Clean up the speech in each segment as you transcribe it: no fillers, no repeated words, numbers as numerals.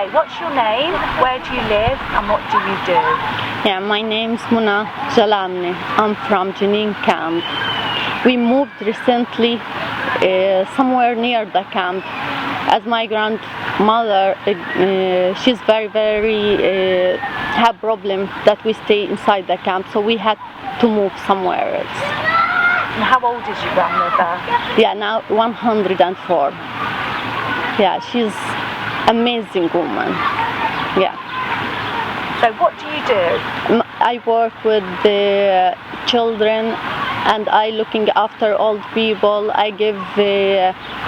Okay, what's your name? Where do you live? And what do you do? Yeah, my name's Muna Jalamni. I'm from Jenin camp. We moved recently somewhere near the camp. As my grandmother, she's very have problem that we stay inside the camp, so we had to move somewhere else. And how old is your grandmother? Yeah, now 104. Yeah, she's amazing woman. Yeah. So what do you do? I work with the children and I looking after old people. I give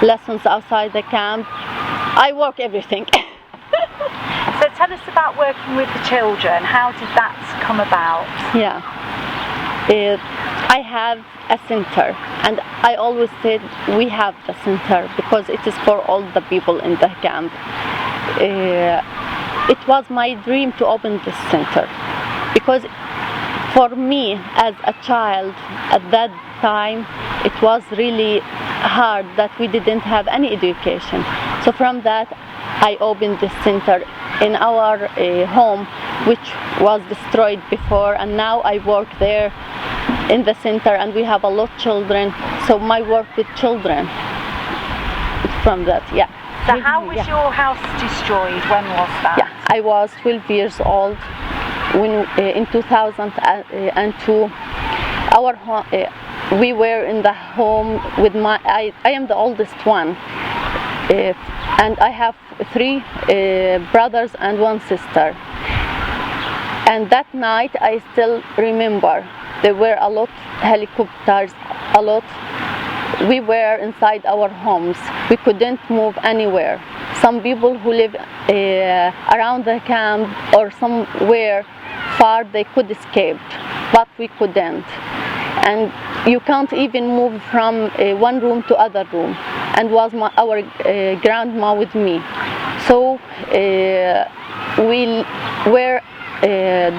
lessons outside the camp. I work everything. So tell us about working with the children. How did that come about? Yeah. I have a center, and I always said we have the center because it is for all the people in the camp. It was my dream to open this center because for me as a child at that time it was really hard that we didn't have any education. So from that I opened this center in our home, which was destroyed before, and now I work there in the center, and we have a lot of children, so my work with children from that. Yeah. So how was your house destroyed? When was that? Yeah, I was 12 years old when in 2002 our home, we were in the home with my I am the oldest one, and I have 3 brothers and 1 sister. And that night I still remember there were a lot helicopters, a lot. We were inside our homes. We couldn't move anywhere. Some people who live around the camp or somewhere far, they could escape, but we couldn't. And you can't even move from one room to other room. And was our grandma with me. So we were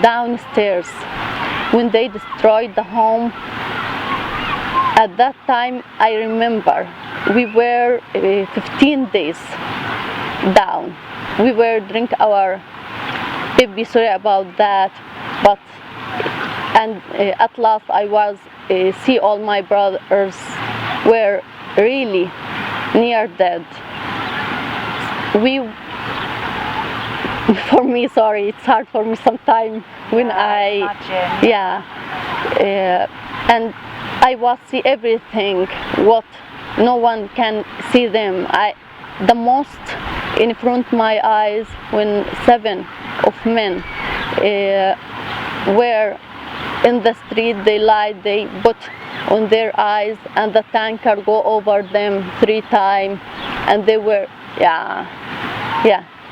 downstairs when they destroyed the home. At that time, I remember we were 15 days down. We were drink our baby sorry about that, but and at last I was see all my brothers were really near dead. For me, sorry, it's hard for me sometimes when and I was see everything what no one can see them. The most in front my eyes when 7 of men were in the street. They lied, they put on their eyes, and the tanker go over them 3 times, and they were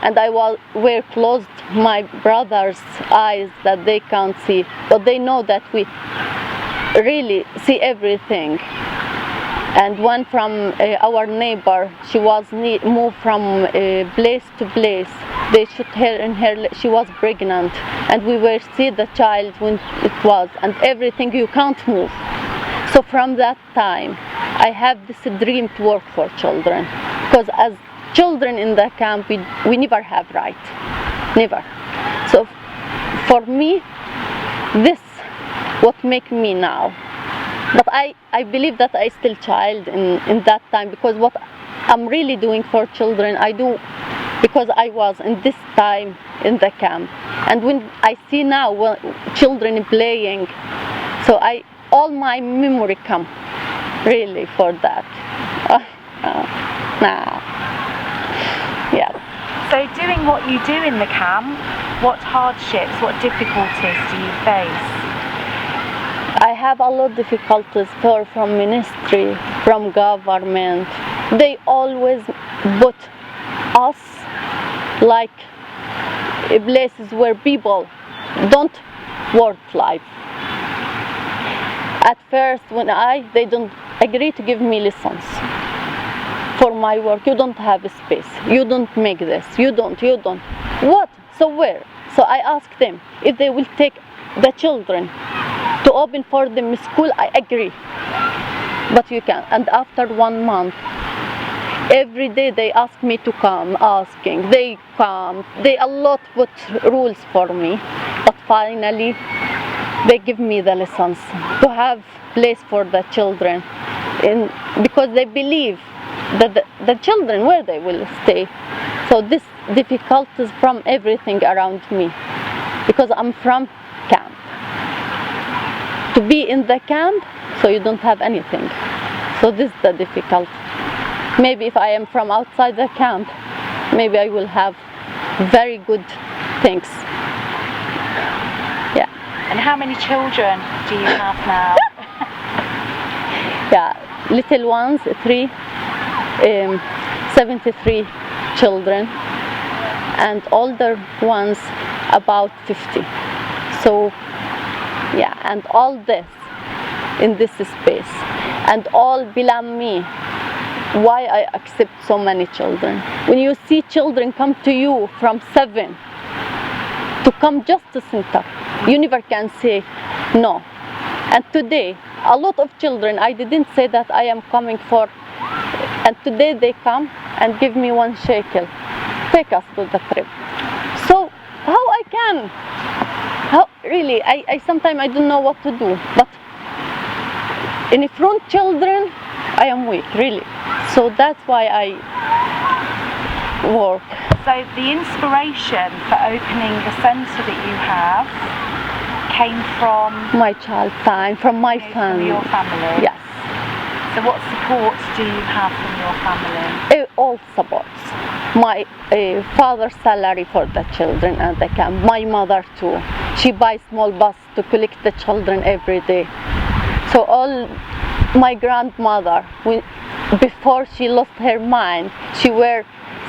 and I were closed my brother's eyes that they can't see, but they know that we really see everything. And one from our neighbor, she was moved from place to place. They shot her in her, she was pregnant, and we were see the child when it was, and everything you can't move. So from that time, I have this dream to work for children, because as children in the camp, we never have right, never. So for me, this what make me now. But I believe that I still child in that time, because what I'm really doing for children, I do because I was in this time in the camp. And when I see now children playing, so all my memory come really for that. Yeah. So doing what you do in the camp, what hardships, what difficulties do you face? I have a lot of difficulties from ministry, from government. They always put us like places where people don't work life. At first, when they don't agree to give me lessons for my work. You don't have a space. You don't make this. You don't. What? So where? So I asked them if they will take the children to open for them school. I agree, but you can. And after 1 month, Every day they ask me to come, asking. They come. They a lot put rules for me, but finally they give me the lessons to have place for the children, because they believe that the children where they will stay. So this difficulties from everything around me, because I'm from camp. To be in the camp, so you don't have anything. So this is the difficult. Maybe if I am from outside the camp, maybe I will have very good things. Yeah. And how many children do you have now? Yeah, little ones, 73 children, and older ones about 50. So yeah, and all this in this space, and all belong me. Why I accept so many children? When you see children come to you from 7 to come just to center, you never can say no. And today, a lot of children, I didn't say that I am coming for, and today they come and give me 1 shekel, take us to the trip. So how I can? How really? I sometimes I don't know what to do. But in front children, I am weak, really. So that's why I work. So the inspiration for opening the centre that you have came from My child time, from my from family. your family? Yes. So what support do you have from your family? All supports. My father's salary for the children and the camp. My mother too. She buys small bus to collect the children every day. So all my grandmother, before she lost her mind, she were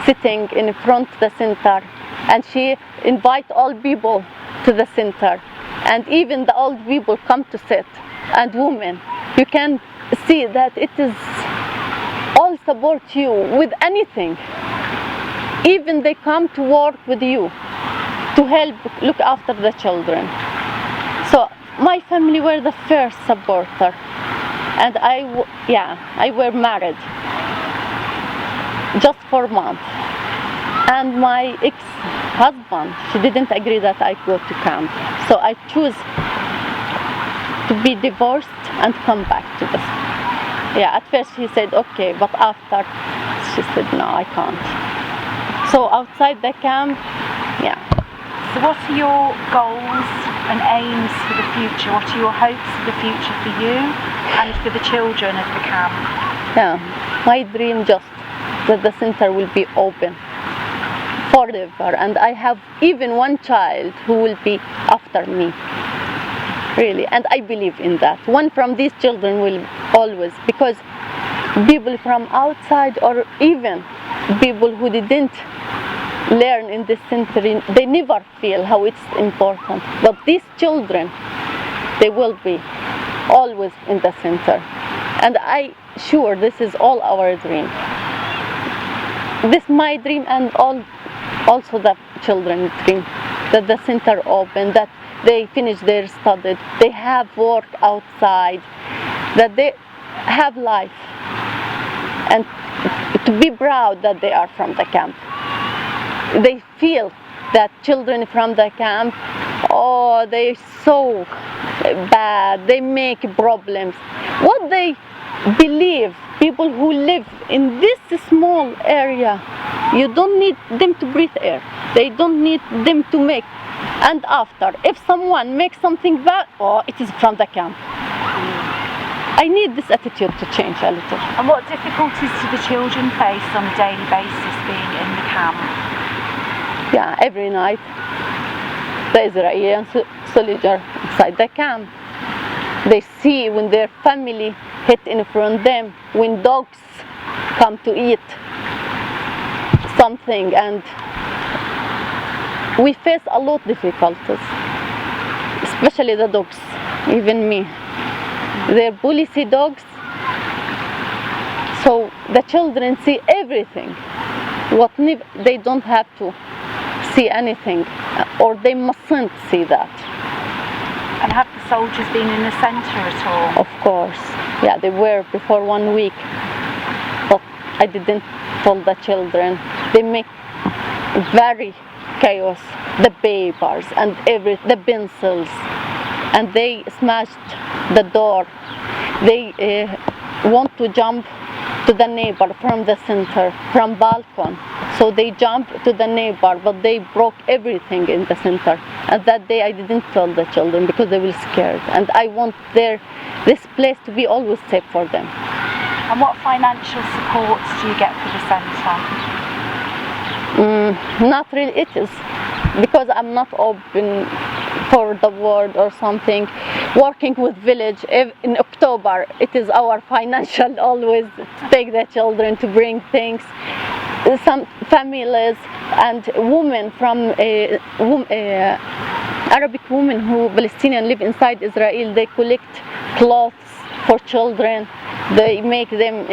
sitting in front of the center, and she invite all people to the center, and even the old people come to sit, and women. You can see that it is all support you with anything. Even they come to work with you to help look after the children. So my family were the first supporter, and I were married just for a month, and my ex-husband, she didn't agree that I go to camp, so I choose to be divorced and come back to this. Yeah, at first he said okay, but after she said no, I can't. So outside the camp, yeah. So what are your goals and aims for the future? What are your hopes for the future for you and for the children of the camp? Yeah, my dream just that the center will be open forever, and I have even 1 child who will be after me. Really, and I believe in that. One from these children will always, because people from outside or even people who didn't learn in this center, they never feel how it's important. But these children, they will be always in the center. And I sure this is all our dream. This is my dream, and also the children's dream, that the center open, that they finish their studies, they have work outside, that they have life, and to be proud that they are from the camp. They feel that children from the camp, oh, they're so bad, they make problems. What they believe, people who live in this small area, you don't need them to breathe air. They don't need them to make. And after, if someone makes something bad, oh, it is from the camp. I need this attitude to change a little. And what difficulties do the children face on a daily basis being in the camp? Yeah, every night the Israeli soldier inside the camp. They see when their family hit in front of them, when dogs come to eat something, and we face a lot of difficulties, especially the dogs, even me. They're policy dogs, so the children see everything. They don't have to see anything, or they mustn't see that. And have the soldiers been in the centre at all? Of course, yeah, they were before 1 week, but I didn't for the children. They make very chaos, the papers and the pencils, and they smashed the door. They want to jump to the neighbor from the center, from balcony. So they jump to the neighbor, but they broke everything in the center. And that day I didn't tell the children because they were scared. And I want this place to be always safe for them. And what financial support do you get for the centre? Not really, it is because I'm not open for the world or something. Working with village in October, it is our financial always to take the children to bring things. Some families and women from Arabic women who Palestinian live inside Israel, they collect clothes for children. They make them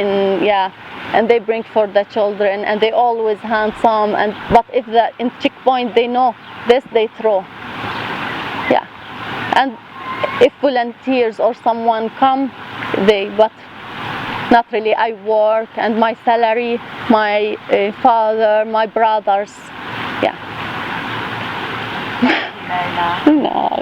and they bring for the children, and they always hand some. But if in checkpoint they know this, they throw. And if volunteers or someone come, but not really. I work and my salary, my father, my brothers. No. No.